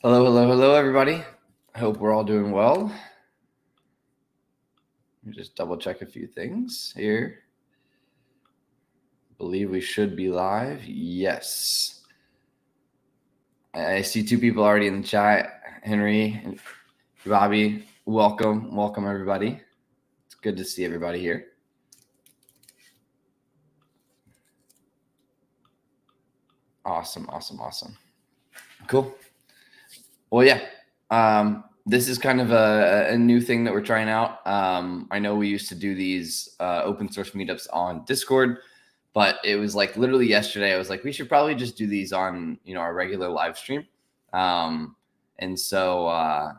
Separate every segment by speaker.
Speaker 1: Hello, everybody. I hope we're all doing well. Let me just double check a few things here. Believe we should be live. Yes. I see two people already in the chat. Henry and Bobby, welcome everybody. It's good to see everybody here. Awesome. Cool. Well, yeah. This is kind of a new thing that we're trying out. I know we used to do these open source meetups on Discord, but it was like literally yesterday. I was like, we should probably just do these on our regular live stream. And so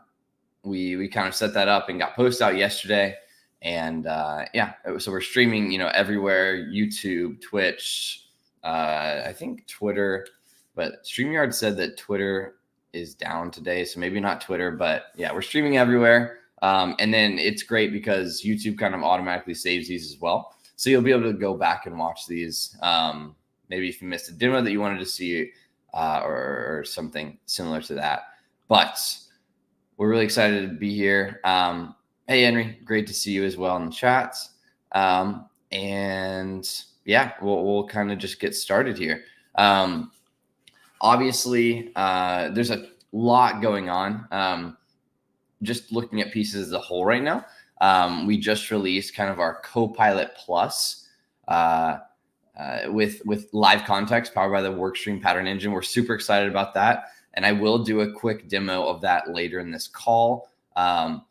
Speaker 1: we kind of set that up and got posts out yesterday. And so we're streaming everywhere: YouTube, Twitch, I think Twitter, but StreamYard said that Twitter is down today, so maybe not Twitter, but yeah, we're streaming everywhere. And then it's great because YouTube kind of automatically saves these as well, so you'll be able to go back and watch these. Maybe if you missed a demo that you wanted to see or something similar to that. But we're really excited to be here. Hey Henry, great to see you as well in the chat. And yeah, we'll kind of just get started here. Obviously, there's a lot going on. Just looking at pieces as a whole right now, we just released kind of our Copilot Plus with live context powered by the Workstream Pattern Engine. We're super excited about that, and I will do a quick demo of that later in this call. But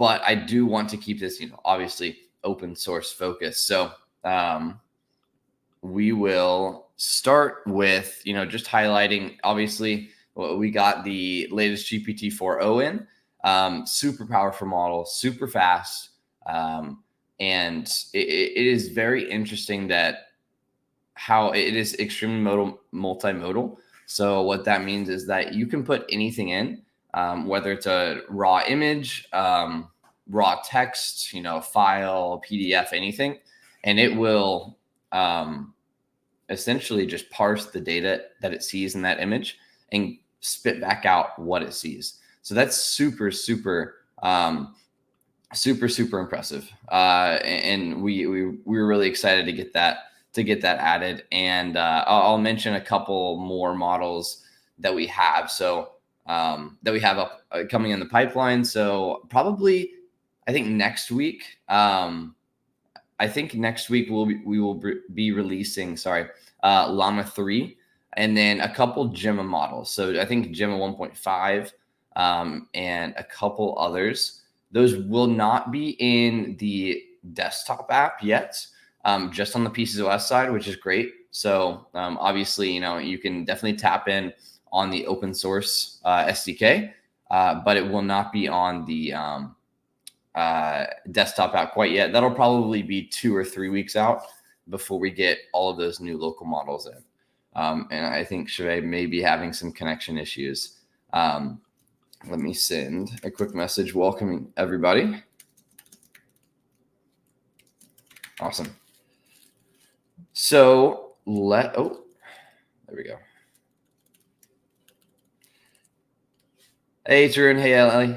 Speaker 1: I do want to keep this, obviously open source focused. So we will start with, just highlighting, obviously, we got the latest GPT-4o in, super powerful model, super fast. And it is very interesting that how it is extremely multimodal. So what that means is that you can put anything in, whether it's a raw image, raw text, file, PDF, anything, and it will essentially just parse the data that it sees in that image and spit back out what it sees. So that's super impressive. And we were really excited to get that added. And I'll mention a couple more models that we have. So that we have up coming in the pipeline. So probably, I think next week. We will be releasing, Llama 3, and then a couple Gemma models. So I think Gemma 1.5 and a couple others. Those will not be in the desktop app yet, just on the Pieces OS side, which is great. So obviously, you can definitely tap in on the open source SDK, but it will not be on the desktop app quite yet. That'll probably be 2 or 3 weeks out before we get all of those new local models in. And I think Shavay may be having some connection issues. Let me send a quick message welcoming everybody. Awesome. So there we go. Hey Tarun, hey Ellie.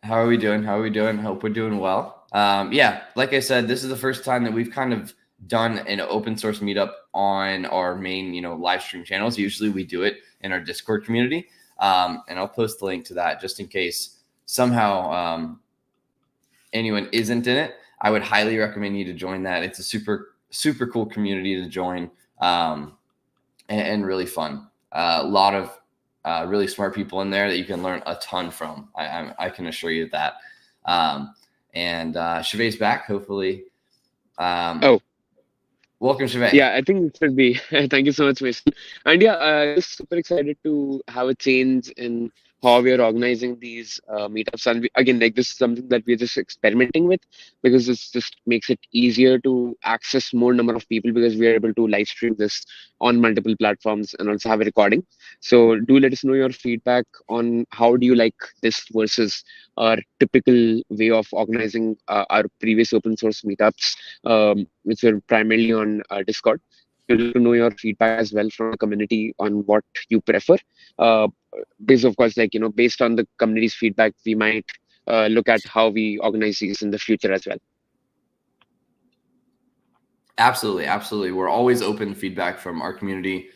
Speaker 1: How are we doing? Hope we're doing well. Like I said, this is the first time that we've kind of done an open source meetup on our main, live stream channels. Usually we do it in our Discord community. And I'll post the link to that just in case somehow anyone isn't in it. I would highly recommend you to join that. It's a super cool community to join, and really fun. A lot of really smart people in there that you can learn a ton from. I can assure you that. And Shavay's back, hopefully. Welcome, Shavay.
Speaker 2: Yeah, I think it should be. Thank you so much, Mason. And just super excited to have a change in how we are organizing these meetups. And again, this is something that we're just experimenting with, because this just makes it easier to access more number of people, because we are able to live stream this on multiple platforms and also have a recording. So do let us know your feedback on how do you like this versus our typical way of organizing our previous open source meetups, which were primarily on Discord. We'd like to know your feedback as well from the community on what you prefer. based of course, based on the community's feedback, we might look at how we organize these in the future as well.
Speaker 1: Absolutely, absolutely. We're always open to feedback from our community,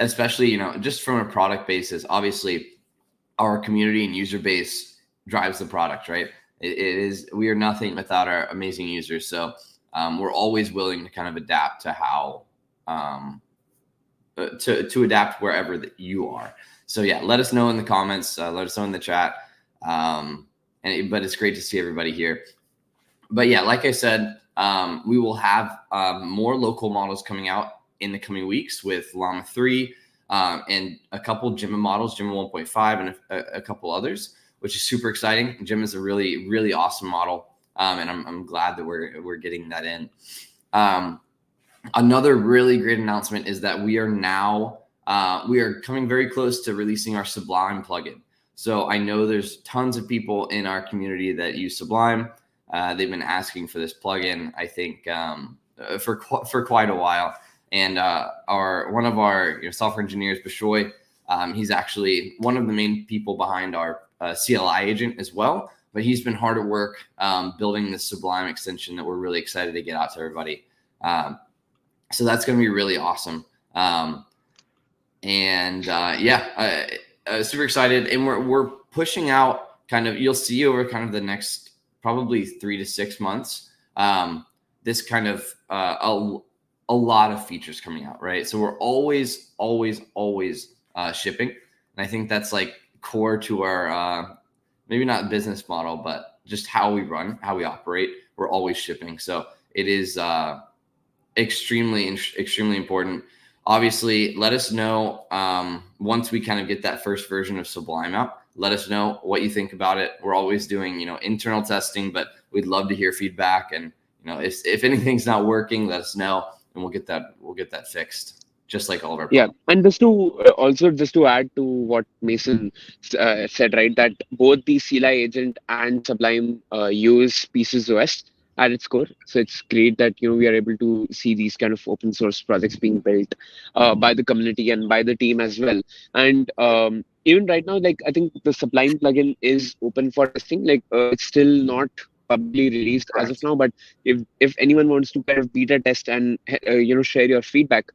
Speaker 1: especially, just from a product basis. Obviously, our community and user base drives the product, right? We are nothing without our amazing users. So we're always willing to kind of adapt to how, to adapt wherever that you are. So yeah, let us know in the comments, let us know in the chat. But it's great to see everybody here. But yeah, like I said, we will have more local models coming out in the coming weeks with Llama 3 and a couple Gemma models, Gemma 1.5 and a couple others, which is super exciting. Gemma is a really, really awesome model. And I'm glad that we're getting that in. Another really great announcement is that we are now, we are coming very close to releasing our Sublime plugin. So I know there's tons of people in our community that use Sublime. They've been asking for this plugin, I think, for quite a while. And one of our software engineers, Bishoy, he's actually one of the main people behind our CLI agent as well. But he's been hard at work building this Sublime extension that we're really excited to get out to everybody. So that's going to be really awesome. Super excited. And we're pushing out kind of, you'll see over kind of the next probably 3 to 6 months, this kind of a lot of features coming out, right? So we're always shipping. And I think that's like core to our, maybe not business model, but just how we run, how we operate. We're always shipping. So it is extremely important. Obviously, let us know once we kind of get that first version of Sublime out. Let us know what you think about it. We're always doing, internal testing, but we'd love to hear feedback. And if anything's not working, let us know, and we'll get that fixed, just like all of our
Speaker 2: Yeah,
Speaker 1: problems.
Speaker 2: and just to add to what Mason said, right, that both the CLI agent and Sublime use Pieces OS at its core. So it's great that we are able to see these kind of open source projects being built by the community and by the team as well. And even right now, like I think the Sublime plugin is open for testing. Like it's still not publicly released as of now, but if anyone wants to kind of beta test and share your feedback,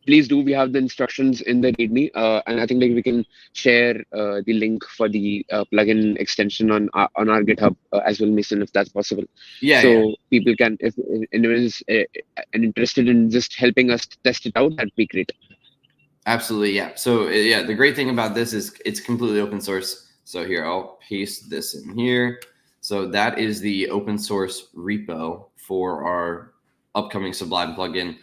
Speaker 2: please do. We have the instructions in the README, and I think like we can share the link for the plugin extension on our GitHub as well, Mason, if that's possible. So people can, if anyone is interested in just helping us test it out, that'd be great.
Speaker 1: Absolutely, yeah. So yeah, the great thing about this is it's completely open source. So here, I'll paste this in here. So that is the open source repo for our upcoming Sublime plugin.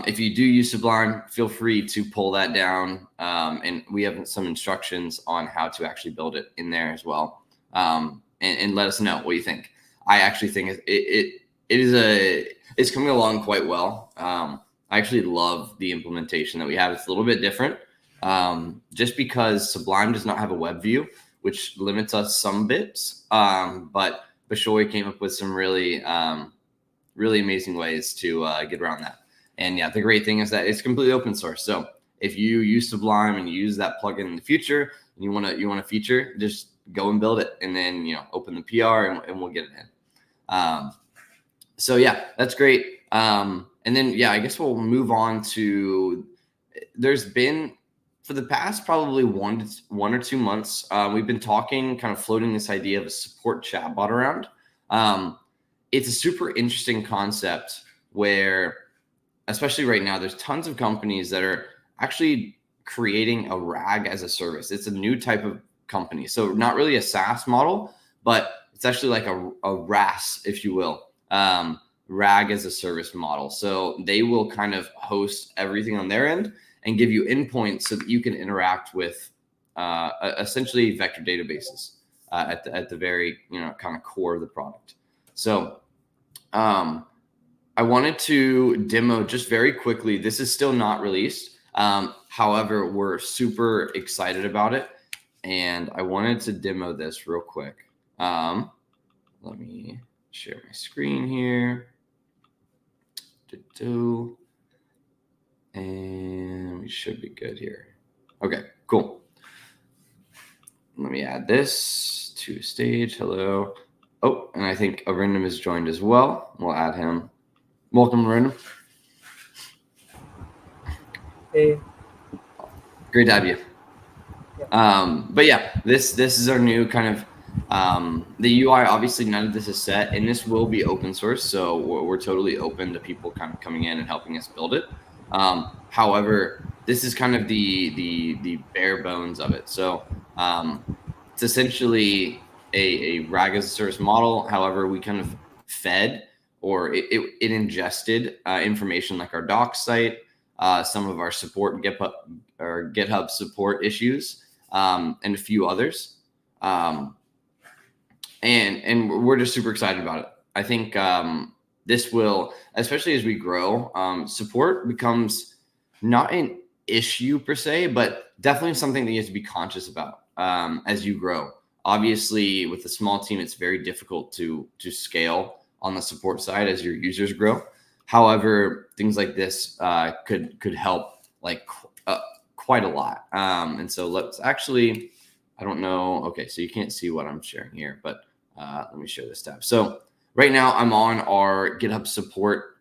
Speaker 1: If you do use Sublime, feel free to pull that down. And we have some instructions on how to actually build it in there as well. And let us know what you think. I actually think it's coming along quite well. I actually love the implementation that we have. It's a little bit different, just because Sublime does not have a web view, which limits us some bits. But Bishoy came up with some really amazing ways to get around that. And yeah, the great thing is that it's completely open source. So if you use Sublime and you use that plugin in the future, and you want to feature, just go and build it, and then open the PR and we'll get it in. So yeah, that's great. And then yeah, I guess we'll move on to. There's been, for the past probably 1 or 2 months, we've been talking, kind of floating this idea of a support chatbot around. It's a super interesting concept where, especially right now, there's tons of companies that are actually creating a RAG as a service. It's a new type of company. So not really a SaaS model, but it's actually like a RAS, if you will, RAG as a service model. So they will kind of host everything on their end and give you endpoints so that you can interact with essentially vector databases at the very kind of core of the product. So I wanted to demo just very quickly. This is still not released. However, we're super excited about it. And I wanted to demo this real quick. Let me share my screen here. And we should be good here. Okay, cool. Let me add this to stage. Hello. Oh, and I think Arindam is joined as well. We'll add him. Welcome, Arindam.
Speaker 3: Hey.
Speaker 1: Great to have you.
Speaker 3: Yeah.
Speaker 1: But yeah, this is our new kind of the UI. Obviously, none of this is set, and this will be open source, so we're totally open to people kind of coming in and helping us build it. However, this is kind of the bare bones of it. So it's essentially a RAG as a service model. However, we kind of fed or it ingested information like our docs site, some of our support GitHub support issues, and a few others. And we're just super excited about it. I think this will, especially as we grow, support becomes not an issue per se, but definitely something that you have to be conscious about as you grow. Obviously, with a small team, it's very difficult to scale on the support side as your users grow. However, things like this could help like quite a lot. And so let's actually, I don't know. Okay, so you can't see what I'm sharing here, but let me share this tab. So right now I'm on our GitHub support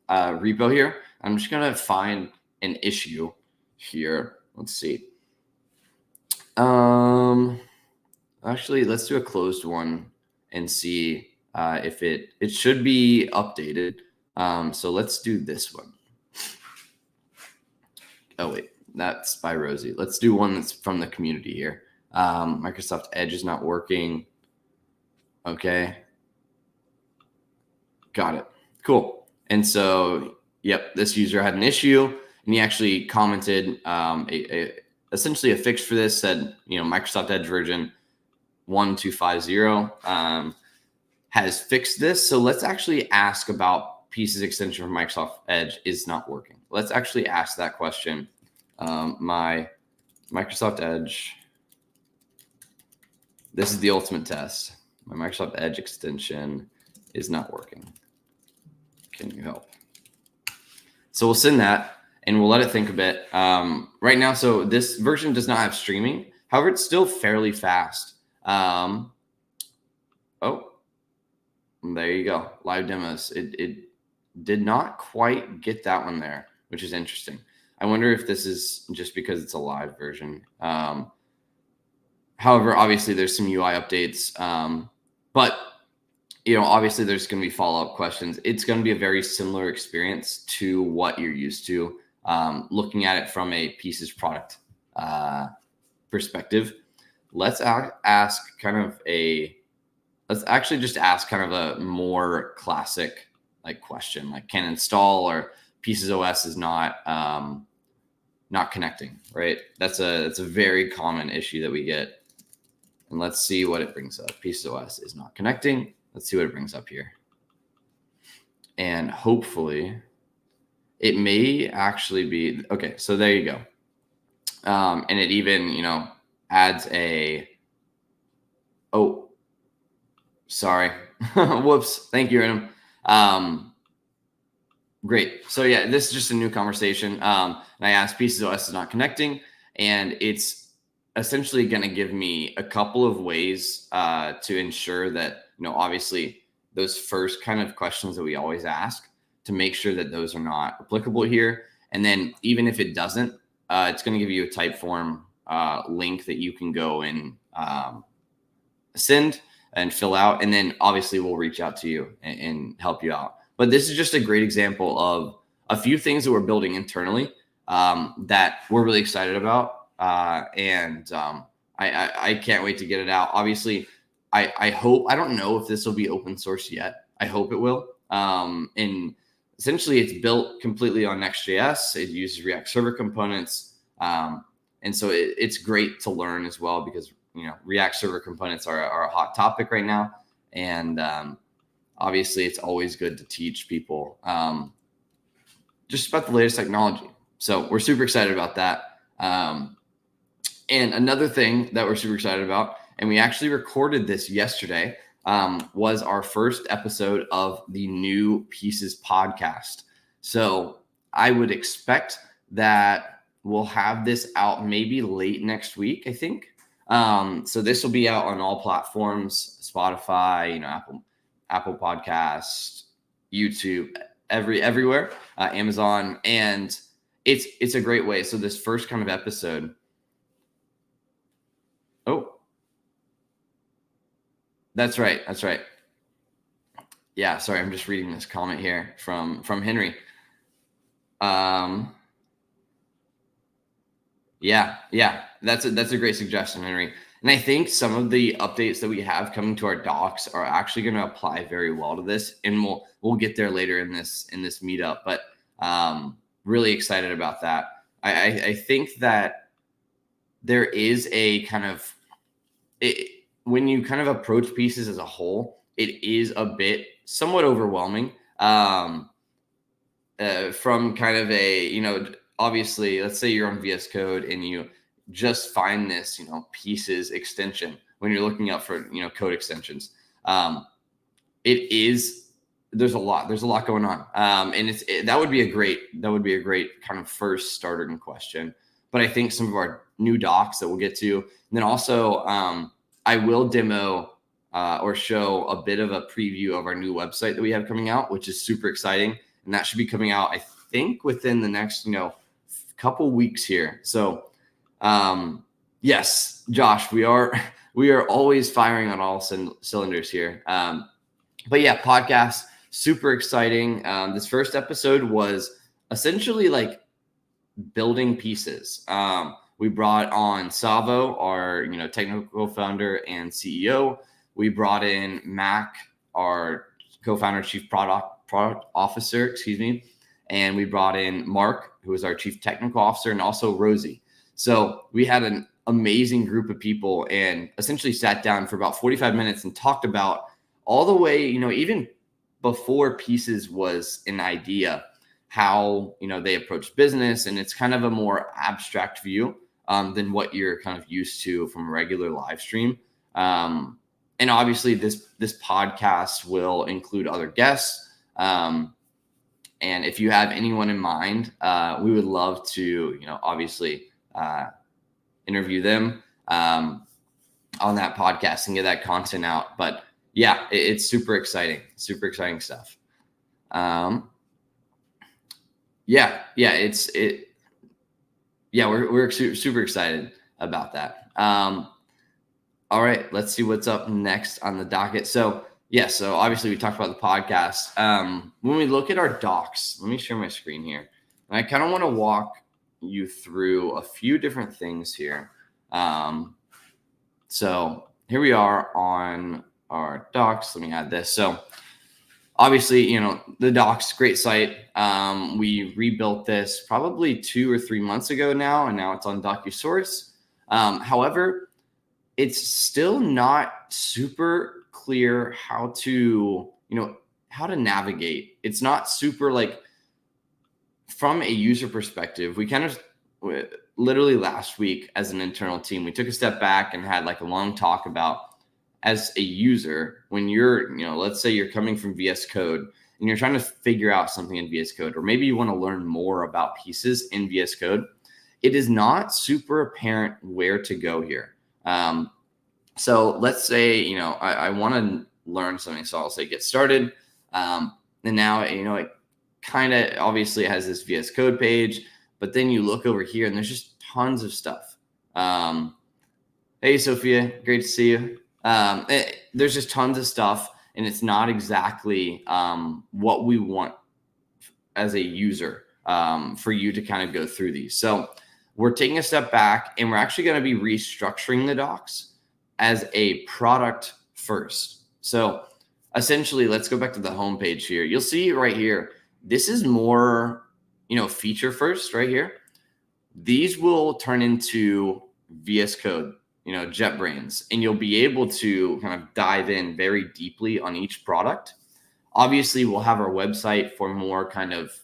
Speaker 1: repo here. I'm just gonna find an issue here. Let's see. Actually, let's do a closed one and see if it should be updated. So let's do this one. Oh wait, that's by Rosie. Let's do one that's from the community here. Microsoft Edge is not working. Okay. Got it. Cool. And so, yep, this user had an issue and he actually commented essentially a fix for this, said, Microsoft Edge version 1250 has fixed this. So let's actually ask about pieces extension for Microsoft Edge is not working. Let's actually ask that question. My Microsoft Edge, this is the ultimate test. My Microsoft Edge extension is not working. Can you help? So we'll send that and we'll let it think a bit. Right now, so this version does not have streaming. However, it's still fairly fast. Oh, there you go. Live demos. It did not quite get that one there, which is interesting. I wonder if this is just because it's a live version. However, obviously there's some UI updates, but obviously there's going to be follow-up questions. It's going to be a very similar experience to what you're used to, looking at it from a pieces product perspective. Let's ask kind of let's actually just ask kind of a more classic like question, like can install or pieces OS is not connecting, right? That's a very common issue that we get. And let's see what it brings up. Pieces OS is not connecting. Let's see what it brings up here. And hopefully it may actually be, okay, so there you go. And it even, adds oh, sorry. Whoops. Thank you, Adam. Great. So yeah, this is just a new conversation. And I asked pieces OS is not connecting, and it's essentially going to give me a couple of ways to ensure that, obviously those first kind of questions that we always ask, to make sure that those are not applicable here. And then even if it doesn't, it's going to give you a Typeform link that you can go and send and fill out. And then obviously we'll reach out to you and help you out. But this is just a great example of a few things that we're building internally that we're really excited about. And I can't wait to get it out. Obviously, I hope, I don't know if this will be open source yet. I hope it will. And essentially it's built completely on Next.js. It uses React Server components. And so it's great to learn as well because, React Server components are a hot topic right now. And obviously it's always good to teach people just about the latest technology. So we're super excited about that. And another thing that we're super excited about, and we actually recorded this yesterday, was our first episode of the new Pieces podcast. So I would expect that we'll have this out maybe late next week, I think. So this will be out on all platforms, Spotify, Apple Podcasts, YouTube, everywhere, Amazon, and it's a great way. So this first kind of episode. Oh, that's right. Yeah, sorry, I'm just reading this comment here from Henry. Yeah, that's a great suggestion, Henry. And I think some of the updates that we have coming to our docs are actually going to apply very well to this, and we'll get there later in this meetup. But really excited about that. I think that there is a kind of when you kind of approach pieces as a whole, it is a bit somewhat overwhelming. From kind of a, obviously, let's say you're on VS Code and you just find this, pieces extension when you're looking up for, code extensions. There's a lot going on. And that would be a great kind of first starting question. But I think some of our new docs that we'll get to, and then also I will demo or show a bit of a preview of our new website that we have coming out, which is super exciting. And that should be coming out, I think, within the next, couple weeks here. So, yes, Josh, we are always firing on all cylinders here. But yeah, podcast, super exciting. This first episode was essentially like building pieces. We brought on Savo, our technical founder and CEO. We brought in Mac, our co-founder, chief product officer, and we brought in Mark, who is our chief technical officer, and also Rosie. So we had an amazing group of people and essentially sat down for about 45 minutes and talked about all the way, even before Pieces was an idea, how they approach business, and it's kind of a more abstract view than what you're kind of used to from a regular live stream. And obviously this podcast will include other guests. And if you have anyone in mind, we would love to, obviously interview them on that podcast and get that content out. But yeah, it's super exciting stuff. We're super excited about that. All right, let's see what's up next on the docket. So obviously we talked about the podcast. When we look at our docs, let me share my screen here. And I kind of want to walk you through a few different things here. So here we are on our docs. Let me add this. So obviously, the docs, great site. We rebuilt this probably 2 or 3 months ago now, and now it's on DocuSource. However, it's still not super clear how to navigate. It's not super, like, from a user perspective. We kind of literally last week as an internal team, we took a step back and had like a long talk about, as a user, when you're, let's say you're coming from VS Code and you're trying to figure out something in VS Code, or maybe you want to learn more about pieces in VS Code, it is not super apparent where to go here. So let's say, I want to learn something. So I'll say get started. And now, it kind of obviously has this VS Code page, but then you look over here and there's just tons of stuff. Hey, Sophia, great to see you. There's just tons of stuff, and it's not exactly what we want as a user for you to kind of go through these. So we're taking a step back, and we're actually going to be restructuring the docs as a product first. So essentially, let's go back to the homepage here. You'll see right here, this is more, feature first right here. These will turn into VS Code, JetBrains, and you'll be able to kind of dive in very deeply on each product. Obviously, we'll have our website for more kind of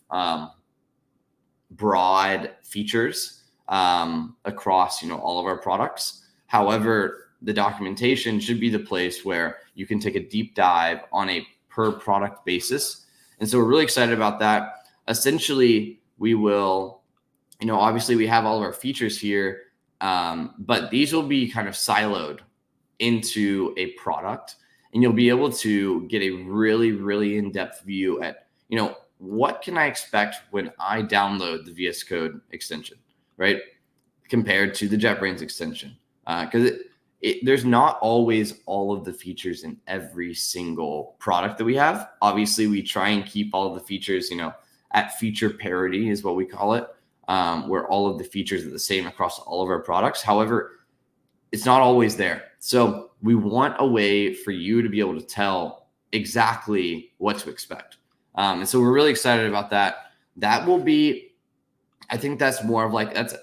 Speaker 1: broad features across, all of our products. However, the documentation should be the place where you can take a deep dive on a per product basis. And so we're really excited about that. Essentially, we will obviously we have all of our features here, but these will be kind of siloed into a product, and you'll be able to get a really, really in-depth view at, what can I expect when I download the VS Code extension, right? Compared to the JetBrains extension. Because there's not always all of the features in every single product that we have. Obviously, we try and keep all of the features, at feature parity is what we call it, where all of the features are the same across all of our products. However, it's not always there. So we want a way for you to be able to tell exactly what to expect. And so we're really excited about that. That will be, I think that's more of like, that's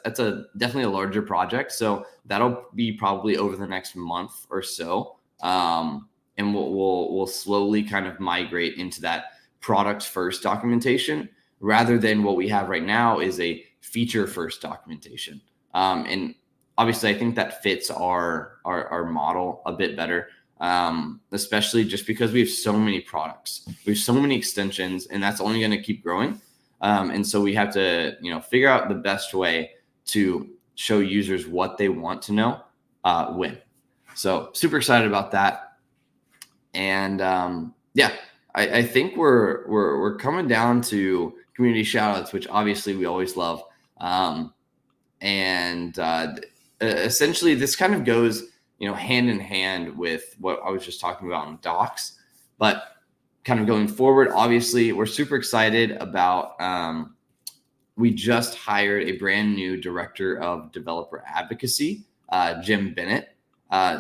Speaker 1: definitely a larger project. So that'll be probably over the next month or so. And we'll slowly kind of migrate into that product first documentation, rather than what we have right now is a feature first documentation. And obviously I think that fits our model a bit better. Especially just because we have so many products, we have so many extensions, and that's only going to keep growing. And so we have to, figure out the best way to show users what they want to know when. So super excited about that. And I think we're coming down to community shoutouts, which obviously we always love. Essentially this kind of goes, hand in hand with what I was just talking about in docs, but kind of going forward, obviously we're super excited about, we just hired a brand new director of developer advocacy, Jim Bennett.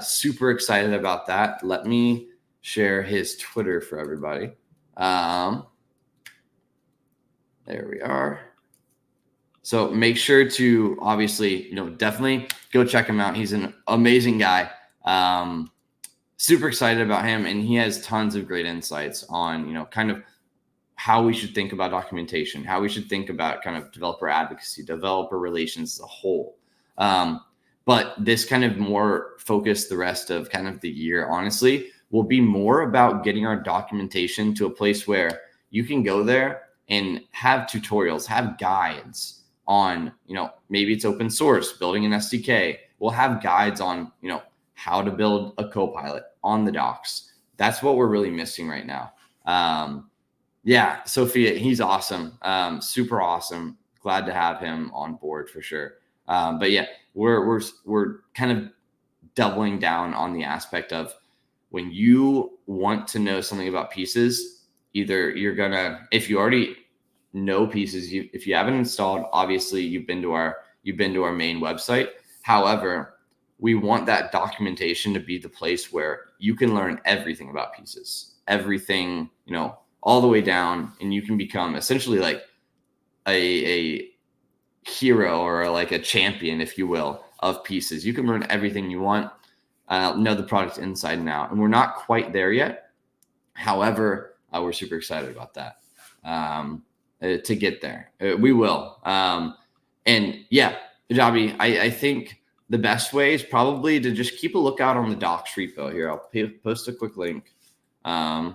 Speaker 1: Super excited about that. Let me share his Twitter for everybody. There we are. So make sure to obviously, definitely go check him out. He's an amazing guy. Super excited about him, and he has tons of great insights on, kind of how we should think about documentation, how we should think about kind of developer advocacy, developer relations as a whole. But this kind of more focused the rest of kind of the year, honestly, will be more about getting our documentation to a place where you can go there and have tutorials, have guides on, maybe it's open source, building an SDK. We'll have guides on, how to build a Copilot on the docs. That's what we're really missing right now. Sophia, he's awesome. Super awesome. Glad to have him on board for sure. But yeah, we're kind of doubling down on the aspect of when you want to know something about pieces, either you're gonna, if you already know pieces, if you haven't installed, obviously you've been to our main website. However, we want that documentation to be the place where you can learn everything about pieces, everything, all the way down, and you can become essentially like a hero or like a champion, if you will, of pieces. You can learn everything you want, know the product inside and out. And we're not quite there yet. However, we're super excited about that. To get there. We will. And yeah, Javi, I think the best way is probably to just keep a lookout on the docs repo here. I'll post a quick link. Let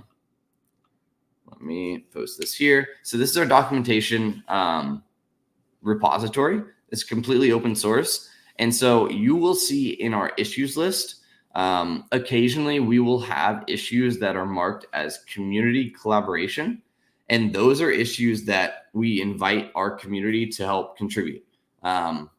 Speaker 1: me post this here. So this is our documentation repository. It's completely open source. And so you will see in our issues list, occasionally we will have issues that are marked as community collaboration. And those are issues that we invite our community to help contribute. And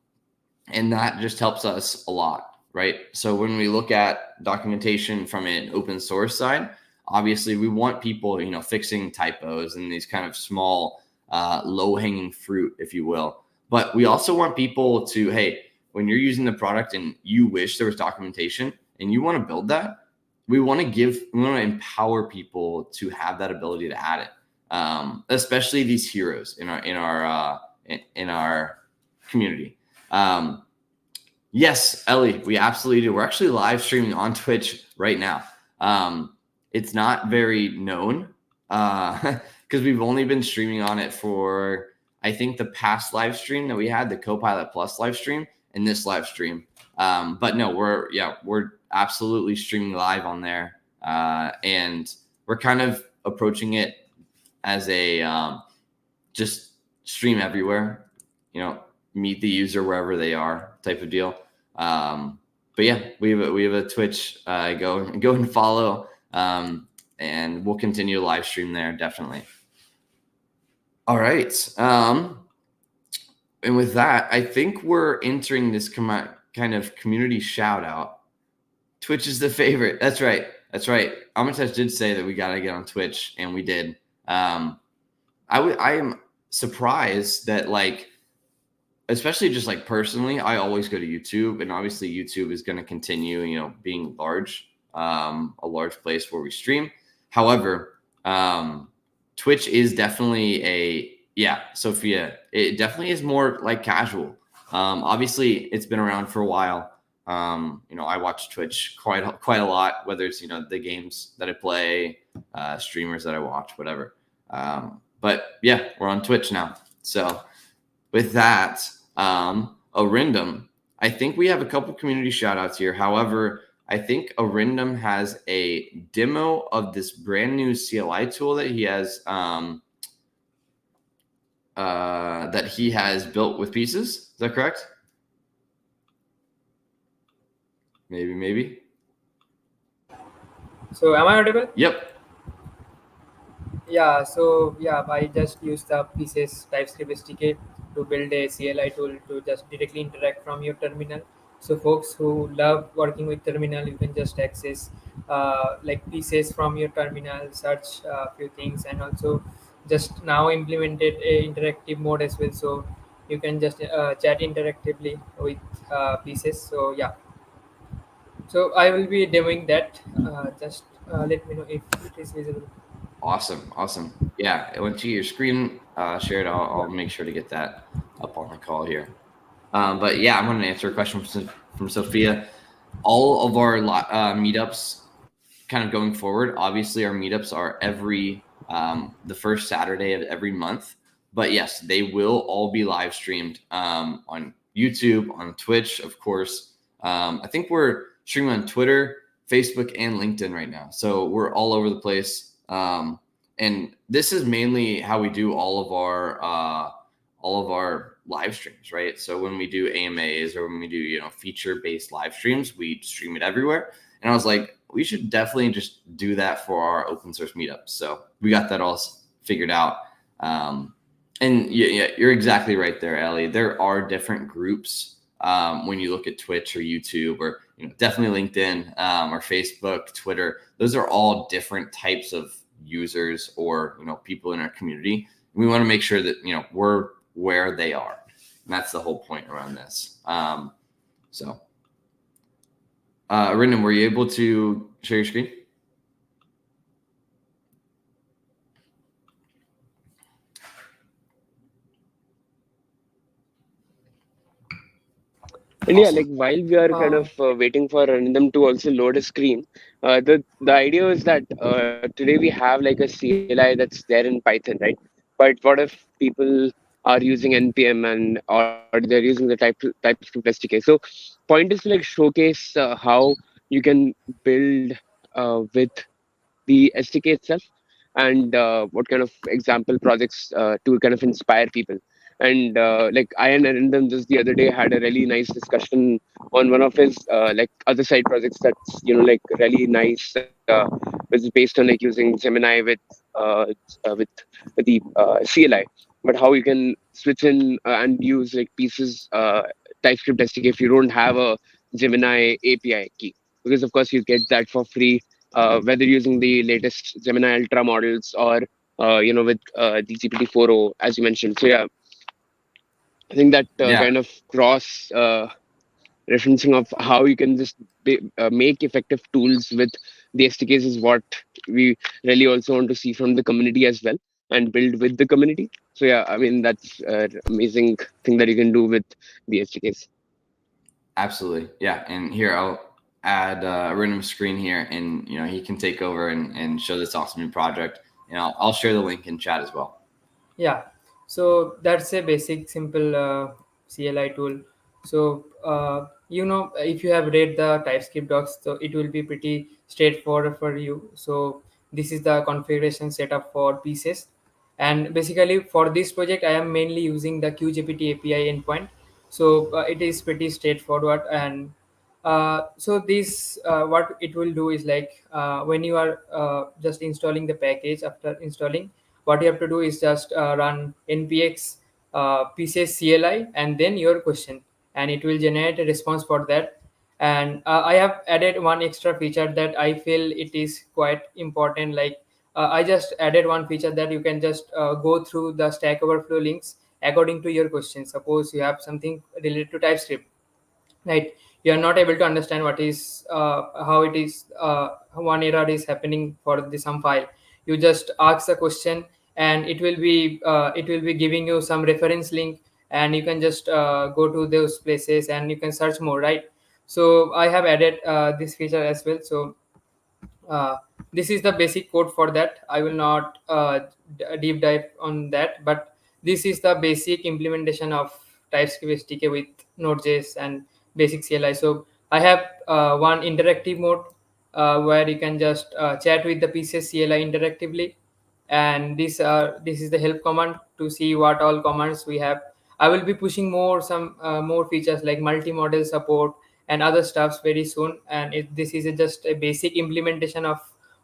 Speaker 1: that just helps us a lot, right? So when we look at documentation from an open source side, obviously we want people, fixing typos and these kind of small, low-hanging fruit, if you will. But we also want people to, hey, when you're using the product and you wish there was documentation and you want to build that, we want to empower people to have that ability to add it. Especially these heroes in our community. Yes, Ellie, we absolutely do. We're actually live streaming on Twitch right now. It's not very known because we've only been streaming on it for, I think, the past live stream that we had, the Copilot Plus live stream, and this live stream. But no, we're absolutely streaming live on there, and we're kind of approaching it as a just stream everywhere. meet the user wherever they are type of deal. But yeah, we have a Twitch. Go and follow, and we'll continue to live stream there definitely. All right. And with that, I think we're entering this kind of community shout out. Twitch is the favorite. That's right. Amitesh did say that we got to get on Twitch, and we did. I am surprised that, like, especially just like personally, I always go to YouTube, and obviously YouTube is going to continue, being a large place where we stream. However, Twitch is definitely Sophia, it definitely is more like casual. Obviously it's been around for a while. I watch Twitch quite a lot, whether it's, the games that I play, streamers that I watch, whatever. But yeah, we're on Twitch now. So with that, Arindam, I think we have a couple community shout outs here. However, I think Arindam has a demo of this brand new CLI tool that he has, built with pieces. Is that correct? Maybe.
Speaker 3: So am I audible?
Speaker 1: Yep.
Speaker 3: Yeah, so I just use the pieces TypeScript SDK to build a CLI tool to just directly interact from your terminal. So folks who love working with terminal, you can just access like pieces from your terminal, search a few things, and also just now implemented a interactive mode as well. So you can just chat interactively with pieces. So yeah, so I will be doing that. Just let me know if it is visible.
Speaker 1: Awesome. Yeah, I went to your screen shared. I'll make sure to get that up on the call here. But yeah, I'm going to answer a question from Sophia. All of our meetups kind of going forward, obviously our meetups are every the first Saturday of every month. But yes, they will all be live streamed on YouTube, on Twitch, of course. I think we're streaming on Twitter, Facebook, and LinkedIn right now. So we're all over the place. And this is mainly how we do all of our live streams, right? So when we do AMAs or when we do, feature-based live streams, we stream it everywhere. And I was like, we should definitely just do that for our open source meetups. So we got that all figured out. And yeah, you're exactly right there, Ellie. There are different groups when you look at Twitch or YouTube or definitely LinkedIn or Facebook, Twitter. Those are all different types of users or people in our community. We want to make sure that we're where they are, and that's the whole point around this. So Arindam, were you able to share your screen?
Speaker 2: And yeah,
Speaker 1: Awesome.
Speaker 2: like while we are kind of waiting for them to also load a screen, the idea is that today we have like a CLI that's there in Python, right? But what if people are using npm and or they're using the TypeScript SDK? So point is to like showcase how you can build with the SDK itself, and what kind of example projects to kind of inspire people. And like I and Arindam just the other day had a really nice discussion on one of his like other side projects that's like really nice, which is based on like using Gemini uh, with the CLI, but how you can switch in and use like pieces TypeScript SDK if you don't have a Gemini API key, because of course you get that for free whether using the latest Gemini Ultra models or with the GPT-4o, as you mentioned. So yeah, I think that kind of cross referencing of how you can just make effective tools with the SDKs is what we really also want to see from the community as well, and build with the community. So yeah, I mean that's an amazing thing that you can do with the SDKs.
Speaker 1: Absolutely, yeah. And here I'll add a random screen here, and he can take over and show this awesome new project. And I'll share the link in chat as well.
Speaker 3: Yeah, so that's a basic simple CLI tool. So if you have read the TypeScript docs, so it will be pretty straightforward for you. So this is the configuration setup for pieces, and basically for this project I am mainly using the QGPT API endpoint. So it is pretty straightforward. And so this what it will do is like when you are just installing the package, after installing, what you have to do is just run npx pieces cli and then your question, and it will generate a response for that. And I have added one extra feature that I feel it is quite important. Like I just added one feature that you can just go through the stack overflow links according to your question. Suppose you have something related to TypeScript, right? You are not able to understand what is how it is one error is happening for the some file. You just ask the question, and it will be giving you some reference link, and you can just go to those places and you can search more, right? So I have added this feature as well. So uh, this is the basic code for that. I will not deep dive on that, but this is the basic implementation of TypeScript SDK with Node.js and basic CLI. So I have one interactive mode where you can just chat with the pieces CLI interactively, and this is the help command to see what all commands we have. I will be pushing more some more features like multi-model support and other stuffs very soon. And this is just a basic implementation of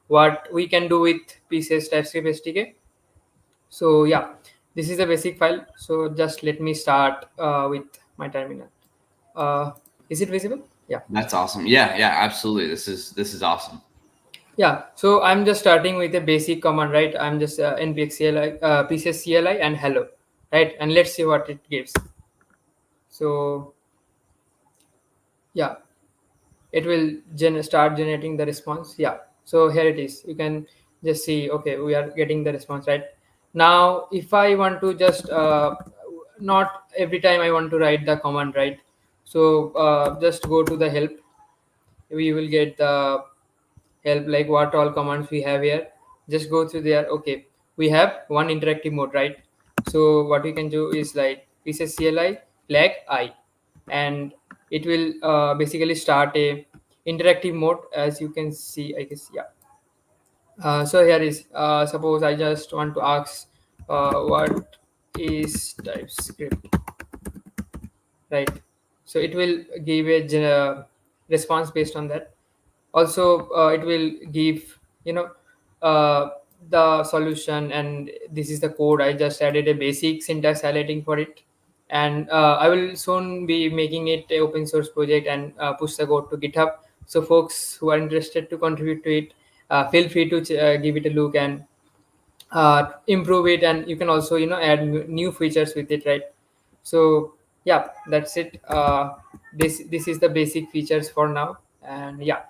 Speaker 3: what we can do with pieces TypeScript SDK. So yeah, this is the basic file. So just let me start with my terminal. Uh, is it visible? Yeah.
Speaker 1: That's awesome. Yeah, yeah, absolutely. This is awesome.
Speaker 3: Yeah, so I'm just starting with a basic command, right? I'm just npx CLI, pieces CLI and hello, right? And let's see what it gives. So yeah, it will start generating the response. Yeah, so here it is. You can just see, okay, we are getting the response, right? Now if I want to just not every time I want to write the command, right? So just go to the help. We will get the help, like what all commands we have here. Just go through there. Okay, we have one interactive mode, right? So what we can do is like pieces CLI flag I, and it will basically start a interactive mode, as you can see, I guess. Yeah. So here is suppose I just want to ask what is TypeScript, right? So it will give a response based on that. Also it will give, you know, uh, the solution, and this is the code. I just added a basic syntax highlighting for it. And I will soon be making it a open source project and push the code to GitHub. So folks who are interested to contribute to it, feel free to give it a look and improve it. And you can also, you know, add new features with it, right? So yeah, that's it. This is the basic features for now. And yeah.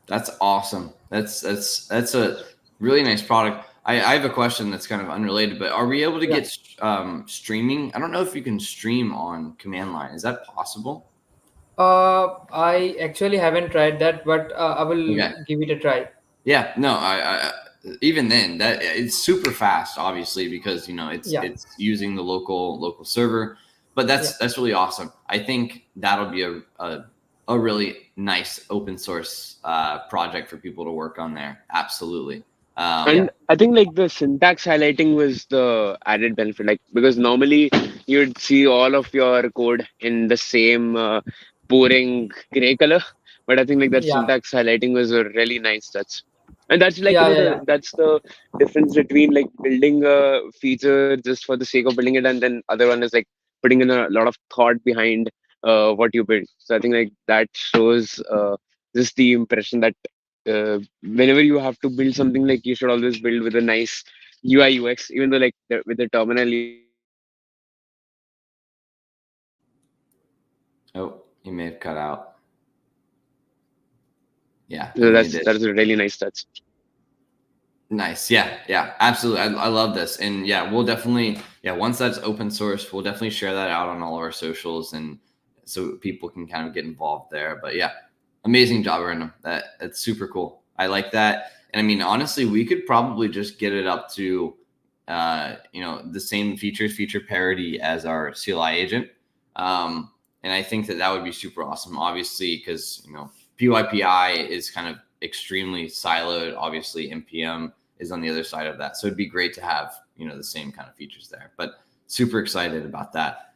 Speaker 1: That's awesome. That's a really nice product. I have a question that's kind of unrelated, but are we able to
Speaker 3: Yeah.
Speaker 1: get streaming? I don't know if you can stream on command line. Is that possible?
Speaker 3: I actually haven't tried that, but I will
Speaker 1: Okay.
Speaker 3: give it a try.
Speaker 1: Yeah. No. I even then that it's super fast, obviously, because it's
Speaker 3: Yeah.
Speaker 1: it's using the local server. But
Speaker 3: Yeah.
Speaker 1: that's really awesome. I think that'll be a really nice open source project for people to work on there. Absolutely.
Speaker 3: Yeah.
Speaker 2: And I think like the syntax highlighting was the added benefit, like because normally you'd see all of your code in the same boring gray color, but I think like that
Speaker 3: Yeah.
Speaker 2: syntax highlighting was a really nice touch. And that's like
Speaker 3: Yeah. Yeah. Yeah.
Speaker 2: that's the difference between like building a feature just for the sake of building it, and then other one is like putting in a lot of thought behind what you build. So I think like that shows just the impression that whenever you have to build something, like you should always build with a nice UI UX, even though like with the terminal you can just
Speaker 1: Oh, you may have cut out. Yeah,
Speaker 2: so
Speaker 1: you did.
Speaker 2: that's a really nice touch.
Speaker 1: Nice. Yeah. Yeah. Absolutely. I love this. And yeah, we'll definitely, once that's open source, we'll definitely share that out on all of our socials, and so people can kind of get involved there. But yeah, amazing job, Random. That's super cool. I like that. And I mean, honestly, we could probably just get it up to, the same feature parity as our CLI agent. And I think that would be super awesome, obviously, because, PYPI is kind of extremely siloed. Obviously, NPM is on the other side of that. So it'd be great to have, the same kind of features there, but super excited about that.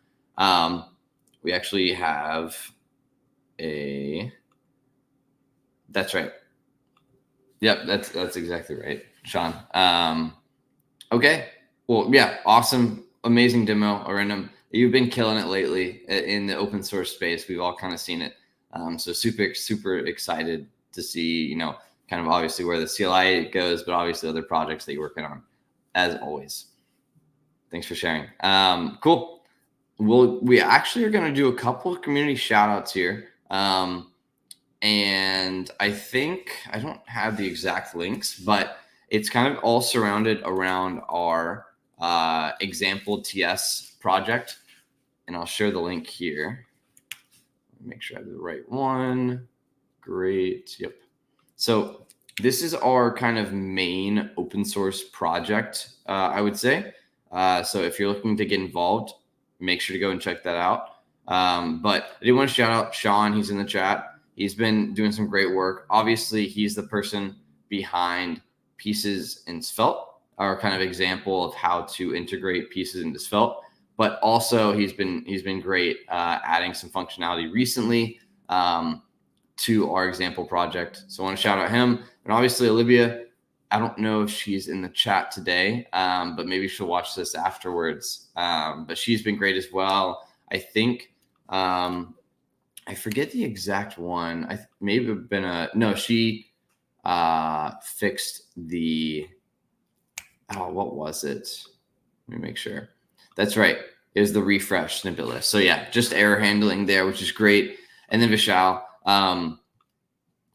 Speaker 1: we actually have that's right. Yep, that's exactly right, Sean. Okay. Well, yeah, awesome, amazing demo, Arindam. You've been killing it lately in the open source space. We've all kind of seen it. So super excited to see, kind of obviously where the CLI goes, but obviously other projects that you're working on, as always. Thanks for sharing. Cool. We actually are going to do a couple of community shout outs here. And I think I don't have the exact links, but it's kind of all surrounded around our example TS project. And I'll share the link here. Make sure I have the right one. Great. Yep. So this is our kind of main open source project, I would say. So if you're looking to get involved, make sure to go and check that out. But I do want to shout out Sean. He's in the chat. He's been doing some great work. Obviously, he's the person behind Pieces in Svelte, our kind of example of how to integrate Pieces into Svelte. But also, he's been great adding some functionality recently to our example project. So I want to shout out him. And obviously, Olivia, I don't know if she's in the chat today, but maybe she'll watch this afterwards. But she's been great as well. I think I forget the exact one. She fixed the, what was it? Let me make sure. That's right. It was the refresh snippet list. So yeah, just error handling there, which is great. And then Vishal,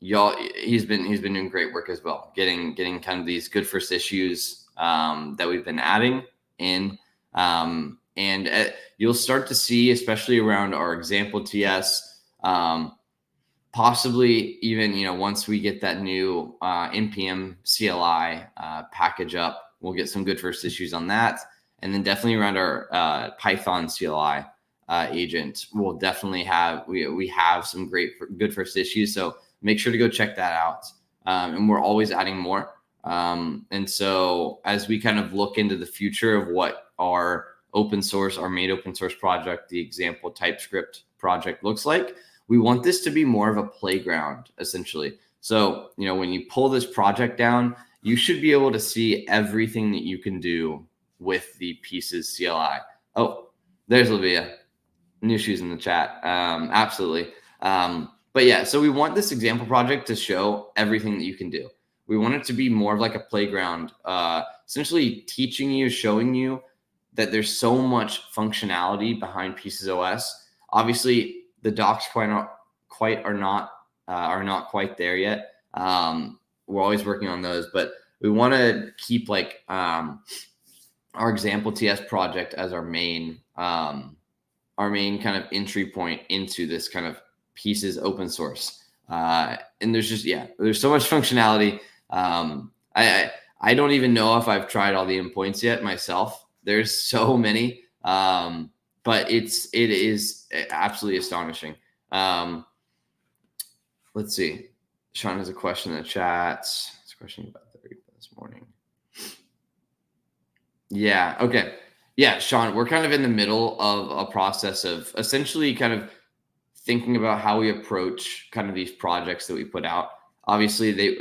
Speaker 1: he's been doing great work as well, getting kind of these good first issues that we've been adding in. And you'll start to see, especially around our example TS, possibly even, once we get that new NPM CLI package up, we'll get some good first issues on that. And then definitely around our Python CLI agent, we'll definitely we have some good first issues. So make sure to go check that out. And we're always adding more. And so as we kind of look into the future of what our main open source project, the example TypeScript project looks like, we want this to be more of a playground, essentially. So, when you pull this project down, you should be able to see everything that you can do with the Pieces CLI. Oh, there's Olivia. Knew she was in the chat. Absolutely. But yeah, so we want this example project to show everything that you can do. We want it to be more of like a playground, essentially teaching you, showing you that there's so much functionality behind Pieces OS. Obviously, the docs are not quite there yet. We're always working on those, but we want to keep our example TS project as our main kind of entry point into this kind of Pieces open source. And there's so much functionality. I don't even know if I've tried all the endpoints yet myself. There's so many, but it is absolutely astonishing. Let's see. Sean has a question in the chat. It's a question about the repo this morning. Yeah. Okay. Yeah, Sean, we're kind of in the middle of a process of essentially kind of thinking about how we approach kind of these projects that we put out. Obviously,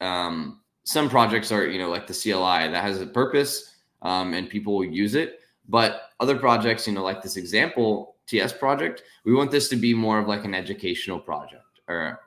Speaker 1: some projects are, like the CLI that has a purpose. And people will use it. But other projects, like this example TS project, we want this to be more of like an educational project, or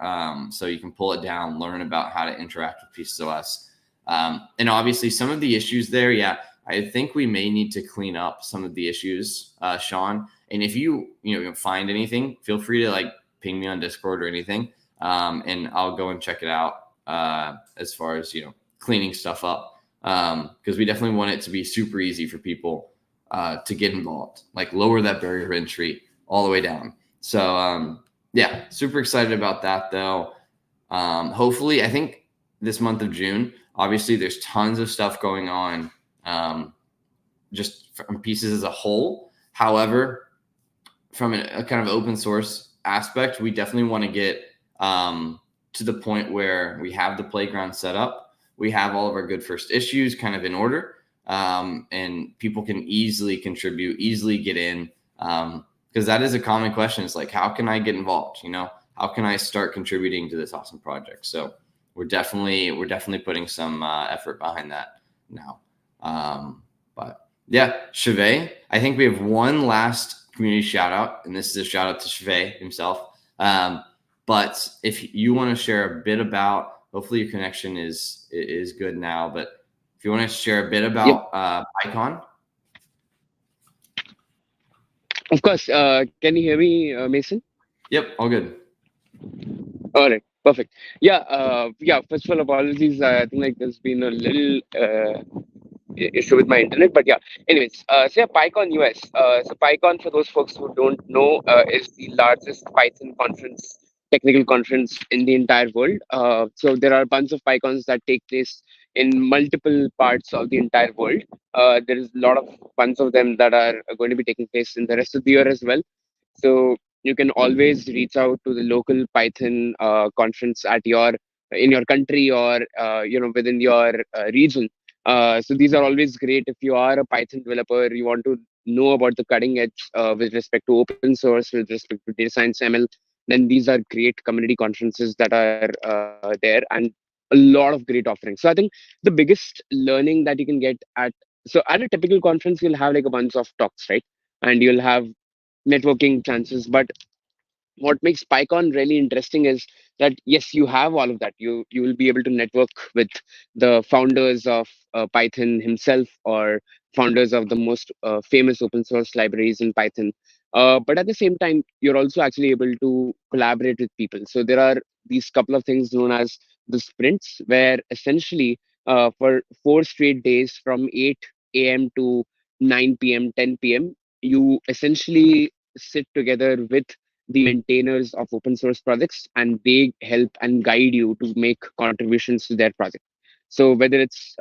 Speaker 1: so you can pull it down, learn about how to interact with Pieces OS. And obviously some of the issues there, I think we may need to clean up some of the issues, Sean. And if you find anything, feel free to ping me on Discord or anything, and I'll go and check it out as far as cleaning stuff up. Because we definitely want it to be super easy for people to get involved, lower that barrier of entry all the way down. So super excited about that though. Hopefully, I think this month of June, obviously there's tons of stuff going on just from Pieces as a whole. However, from a kind of open source aspect, we definitely want to get to the point where we have the playground set up. We have all of our good first issues kind of in order, and people can easily contribute, easily get in. Because because that is a common question. It's like, how can I get involved? How can I start contributing to this awesome project? So we're definitely putting some effort behind that now. But yeah, Chevet, I think we have one last community shout out, and this is a shout out to Chevet himself. But if you want to share a bit about, hopefully your connection is good now, but if you want to share a bit about PyCon.
Speaker 2: Of course. Can you hear me, Mason?
Speaker 1: Yep, all good.
Speaker 2: All right, perfect. Yeah. First of all, apologies. I think like there's been a little issue with my internet, but yeah. Anyways, so yeah, PyCon US. So PyCon, for those folks who don't know, is the largest Python conference, technical conference in the entire world. So there are a bunch of PyCons that take place in multiple parts of the entire world. There is a lot of bunch of them that are going to be taking place in the rest of the year as well. So you can always reach out to the local Python conference at your in your country or within your region. So these are always great if you are a Python developer. You want to know about the cutting edge with respect to open source, with respect to data science ML. Then these are great community conferences that are there, and a lot of great offerings. So I think the biggest learning that you can get at a typical conference, you'll have like a bunch of talks, right? And you'll have networking chances. But what makes PyCon really interesting is that yes, you have all of that. You will be able to network with the founders of Python himself or founders of the most famous open source libraries in Python. But at the same time, you're also actually able to collaborate with people. So there are these couple of things known as the sprints, where essentially for 4 straight days from 8 a.m. to 9 p.m., 10 p.m., you essentially sit together with the maintainers of open source projects, and they help and guide you to make contributions to their project. So whether it's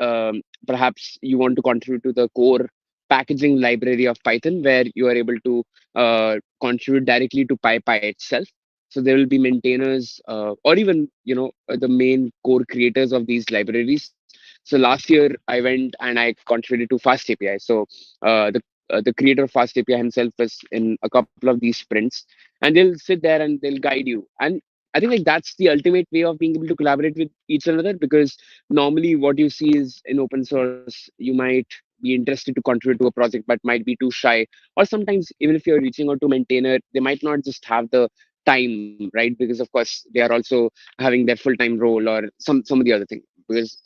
Speaker 2: perhaps you want to contribute to the core packaging library of Python, where you are able to contribute directly to PyPy itself. So there will be maintainers or even the main core creators of these libraries. So last year I went and I contributed to Fast API. So the creator of Fast API himself was in a couple of these sprints, and they'll sit there and they'll guide you. And I think like that's the ultimate way of being able to collaborate with each another, because normally what you see is in open source, you might be interested to contribute to a project but might be too shy, or sometimes even if you're reaching out to maintainer, they might not just have the time, right? Because of course they are also having their full-time role or some of the other thing. Because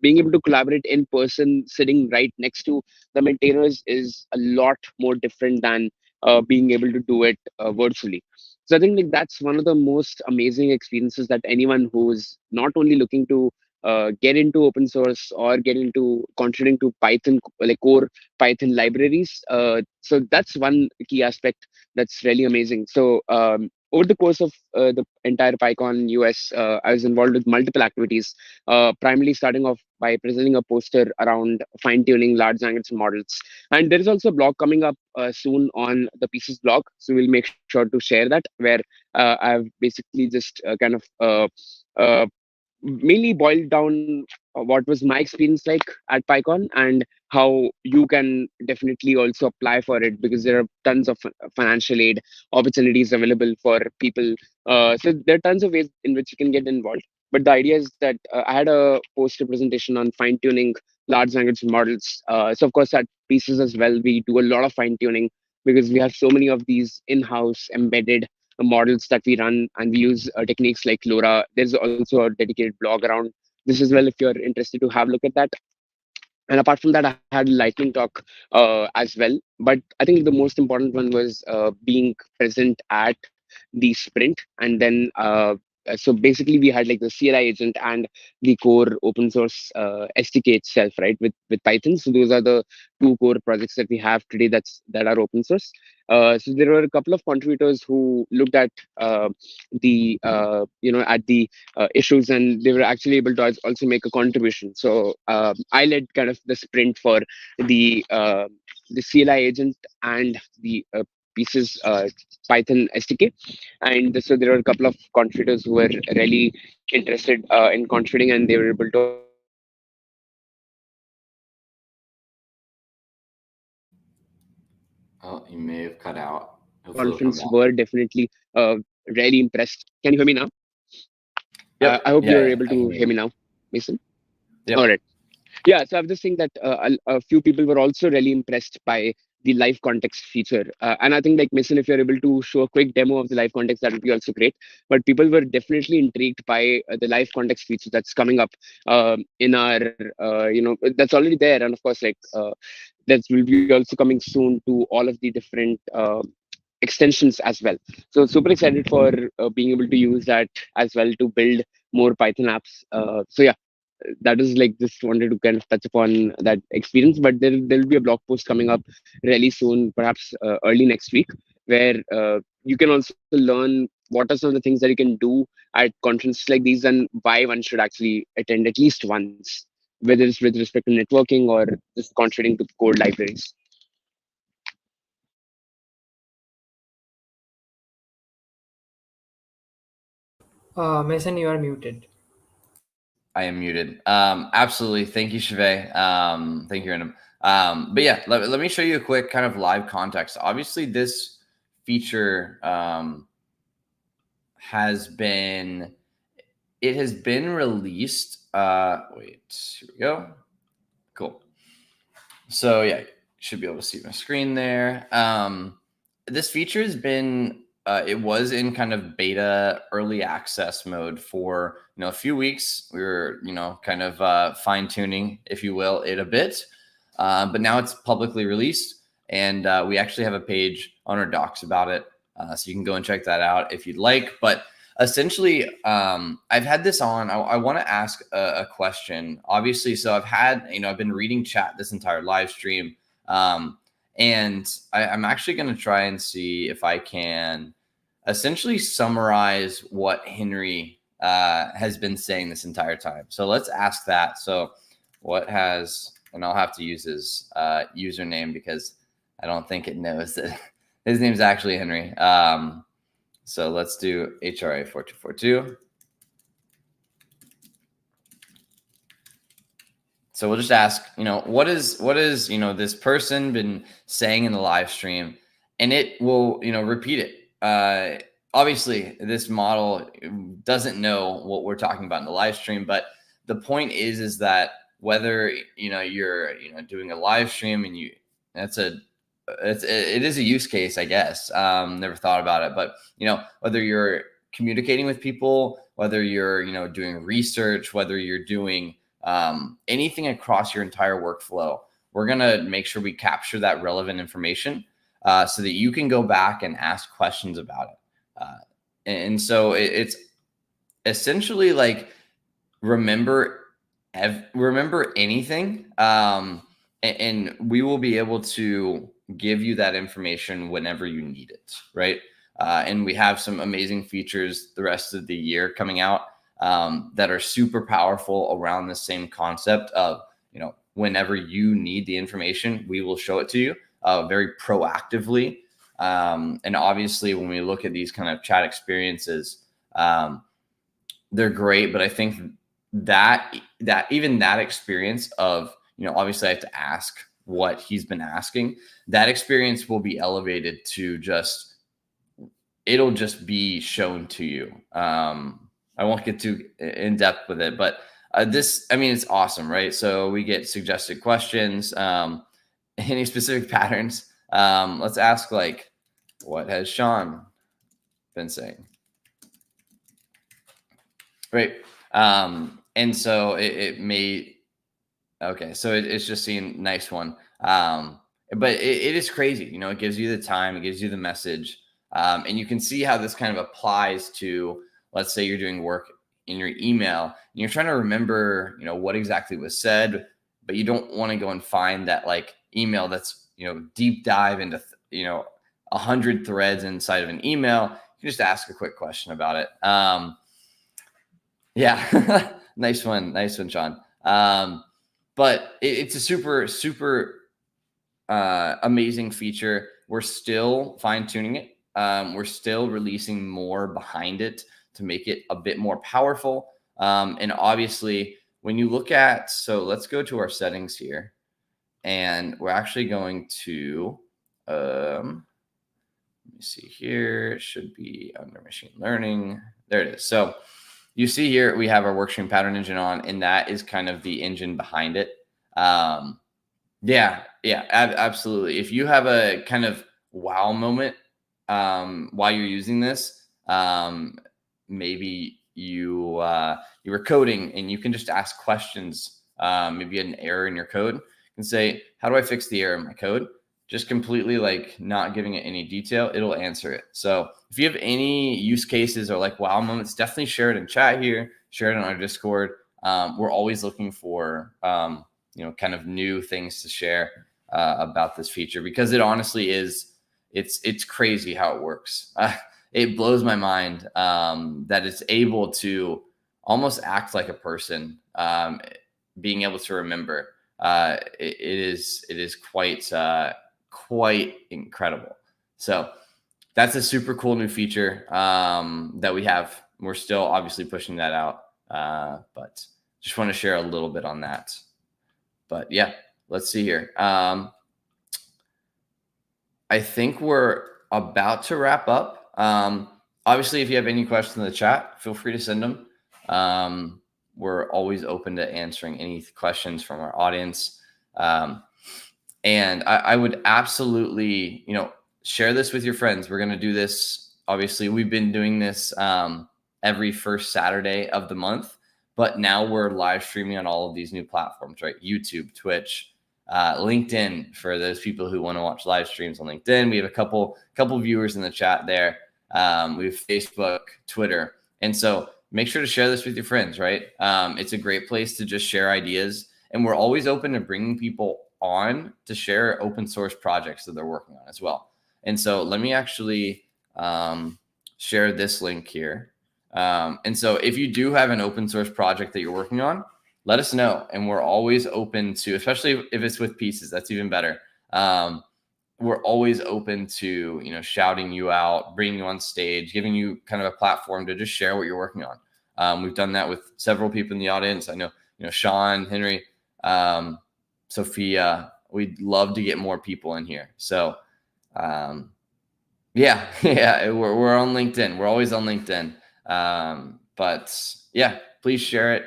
Speaker 2: being able to collaborate in person, sitting right next to the maintainers, is a lot more different than being able to do it virtually. So I think like that's one of the most amazing experiences that anyone who's not only looking to get into open source or get into contributing to Python, like core Python libraries. So that's one key aspect that's really amazing. So over the course of the entire PyCon US, I was involved with multiple activities, primarily starting off by presenting a poster around fine-tuning large language models. And there is also a blog coming up soon on the Pieces blog, so we'll make sure to share that, where I've basically just uh, mainly boiled down what was my experience like at PyCon, and how you can definitely also apply for it, because there are tons of financial aid opportunities available for people. So there are tons of ways in which you can get involved. But the idea is that I had a poster presentation on fine tuning large language models. So of course at Pieces as well, we do a lot of fine tuning, because we have so many of these in-house embedded models that we run, and we use techniques like LoRa. There's also a dedicated blog around this as well if you're interested to have a look at that. And apart from that, I had a lightning talk as well. But I think the most important one was being present at the sprint. And then so basically we had like the CLI agent and the core open source SDK itself, right, with Python. So those are the two core projects that we have today that are open source. So there were a couple of contributors who looked at at the issues, and they were actually able to also make a contribution. So I led kind of the sprint for the uh, the CLI agent and the Pieces Python SDK. And so there were a couple of contributors who were really interested in contributing, and they were able to also contribute to the
Speaker 1: Oh, you may have cut out. Hopefully it'll come
Speaker 2: conference
Speaker 1: back.
Speaker 2: were definitely really impressed. Can you hear me now?
Speaker 1: Yep.
Speaker 2: I hope
Speaker 1: Yeah,
Speaker 2: you're
Speaker 1: yeah,
Speaker 2: able
Speaker 1: I can
Speaker 2: to
Speaker 1: hear
Speaker 2: hear
Speaker 1: you.
Speaker 2: me now, Mason.
Speaker 1: Yep.
Speaker 2: All right. Yeah, so I was just saying that a few people were also really impressed by the live context feature. And I think, like Mason, if you're able to show a quick demo of the live context, that would be also great. But people were definitely intrigued by the live context feature that's coming up in our, that's already there. And of course, like that will be also coming soon to all of the different extensions as well. So super excited for being able to use that as well to build more Python apps. So yeah, that is like just wanted to kind of touch upon that experience. But there'll be a blog post coming up really soon, perhaps early next week, where you can also learn what are some of the things that you can do at conferences like these and why one should actually attend at least once, whether it's with respect to networking or just contributing to code libraries.
Speaker 3: Mason, you are muted.
Speaker 1: I am muted. Absolutely. Thank you, Shive. Thank you, Random. But yeah, let me show you a quick kind of live context. Obviously, this feature has been released. Wait, here we go. Cool. So yeah, you should be able to see my screen there. This feature has been it was in kind of beta early access mode for a few weeks. We were kind of fine tuning, if you will, it a bit, but now it's publicly released, and we actually have a page on our docs about it, so you can go and check that out if you'd like. But essentially, I've had this on. I want to ask a question. Obviously, so I've been reading chat this entire live stream, and I'm actually going to try and see if I can essentially summarize what Henry has been saying this entire time. So let's ask that. So and I'll have to use his username because I don't think it knows that his name's actually Henry. So let's do HRA 4242. So we'll just ask, what is this person been saying in the live stream, and it will, repeat it. Obviously, this model doesn't know what we're talking about in the live stream, but the point is that whether you're doing a live stream and it is a use case, I guess. Never thought about it, but whether you're communicating with people, whether you're doing research, whether you're doing anything across your entire workflow, we're going to make sure we capture that relevant information so that you can go back and ask questions about it. And so it's essentially like remember anything, and we will be able to give you that information whenever you need it, right? And we have some amazing features the rest of the year coming out that are super powerful around the same concept of, whenever you need the information, we will show it to you very proactively. And obviously, when we look at these kind of chat experiences, they're great, but I think that even that experience of, obviously I have to ask what he's been asking, that experience will be elevated to it'll just be shown to you. I won't get too in depth with it, but it's awesome, right? So we get suggested questions, any specific patterns. Let's ask, like, what has Sean been saying? Right. And so it may, okay. So it's just seeing nice one. But it is crazy. It gives you the time, it gives you the message. And you can see how this kind of applies to, let's say you're doing work in your email and you're trying to remember, what exactly was said, but you don't want to go and find that like email that's, deep dive into, 100 threads inside of an email. You can just ask a quick question about it. Yeah, nice one, Sean. But it's a super, super amazing feature. We're still fine tuning it. We're still releasing more behind it to make it a bit more powerful. And obviously, when you look at, so let's go to our settings here, and we're actually going to Let me see here. It should be under machine learning. There it is. So you see here, we have our workstream pattern engine on, and that is kind of the engine behind it. Yeah, absolutely. If you have a kind of wow moment while you're using this, maybe you were coding and you can just ask questions. Maybe you had an error in your code and say, how do I fix the error in my code? Just completely like not giving it any detail, it'll answer it. So if you have any use cases or like wow moments, definitely share it in chat here, share it on our Discord. We're always looking for kind of new things to share about this feature, because it honestly is, it's crazy how it works. It blows my mind that it's able to almost act like a person, being able to remember. It is quite incredible. So that's a super cool new feature that we have. We're still obviously pushing that out, but just want to share a little bit on that. But yeah, let's see here. I think we're about to wrap up. Obviously, if you have any questions in the chat, feel free to send them. We're always open to answering any questions from our audience. And I would absolutely, share this with your friends. We're going to do this. Obviously, we've been doing this every first Saturday of the month, but now we're live streaming on all of these new platforms, right? YouTube, Twitch, LinkedIn, for those people who want to watch live streams on LinkedIn. We have a couple viewers in the chat there. We have Facebook, Twitter. And so make sure to share this with your friends, right? It's a great place to just share ideas. And we're always open to bringing people on to share open source projects that they're working on as well. And so let me actually share this link here. And so if you do have an open source project that you're working on, let us know. And we're always open to, especially if it's with pieces, that's even better. We're always open to, shouting you out, bringing you on stage, giving you kind of a platform to just share what you're working on. We've done that with several people in the audience. I know, Sean, Henry, Sophia. We'd love to get more people in here. So we're on LinkedIn. We're always on LinkedIn. But yeah, please share it.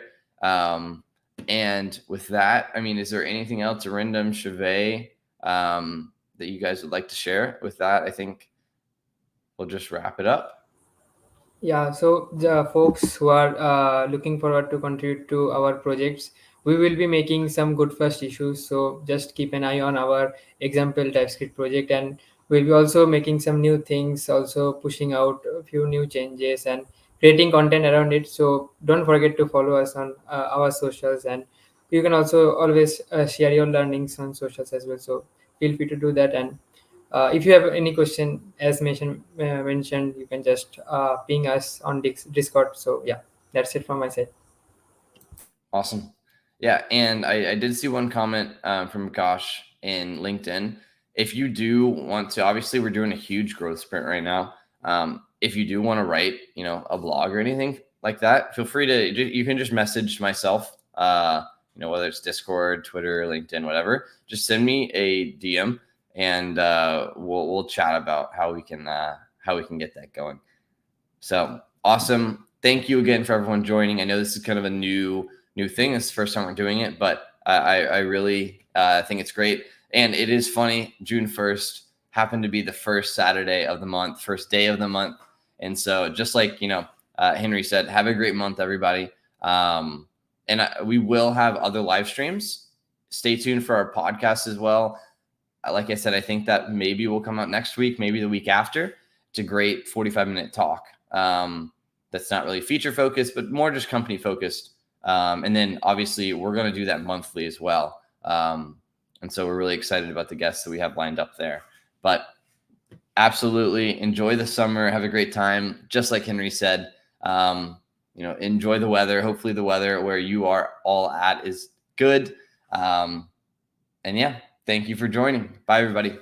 Speaker 1: And with that, is there anything else, Arindam, Chavez, that you guys would like to share? With that, I think we'll just wrap it up.
Speaker 3: Yeah, so the folks who are looking forward to contribute to our projects, we will be making some good first issues. So just keep an eye on our example TypeScript project, and we'll be also making some new things, also pushing out a few new changes and creating content around it. So don't forget to follow us on our socials, and you can also always share your learnings on socials as well. So feel free to do that. And if you have any question, as mentioned, you can just ping us on Discord. So yeah, that's it from my side.
Speaker 1: Awesome. Yeah, and I did see one comment from Gosh in LinkedIn. If you do want to, obviously we're doing a huge growth sprint right now. If you do want to write, a blog or anything like that, feel free to. You can just message myself. Whether it's Discord, Twitter, LinkedIn, whatever. Just send me a DM. And we'll chat about how we can get that going. So awesome! Thank you again for everyone joining. I know this is kind of a new thing. It's the first time we're doing it, but I really think it's great. And it is funny. June 1st happened to be the first Saturday of the month, first day of the month, and so just like Henry said, have a great month, everybody. And we will have other live streams. Stay tuned for our podcast as well. Like I said, I think that maybe will come out next week, maybe the week after. It's a great 45-minute talk. That's not really feature focused, but more just company focused. And then obviously we're going to do that monthly as well. And so we're really excited about the guests that we have lined up there. But absolutely enjoy the summer. Have a great time. Just like Henry said, enjoy the weather. Hopefully the weather where you are all at is good. And yeah. Thank you for joining. Bye, everybody.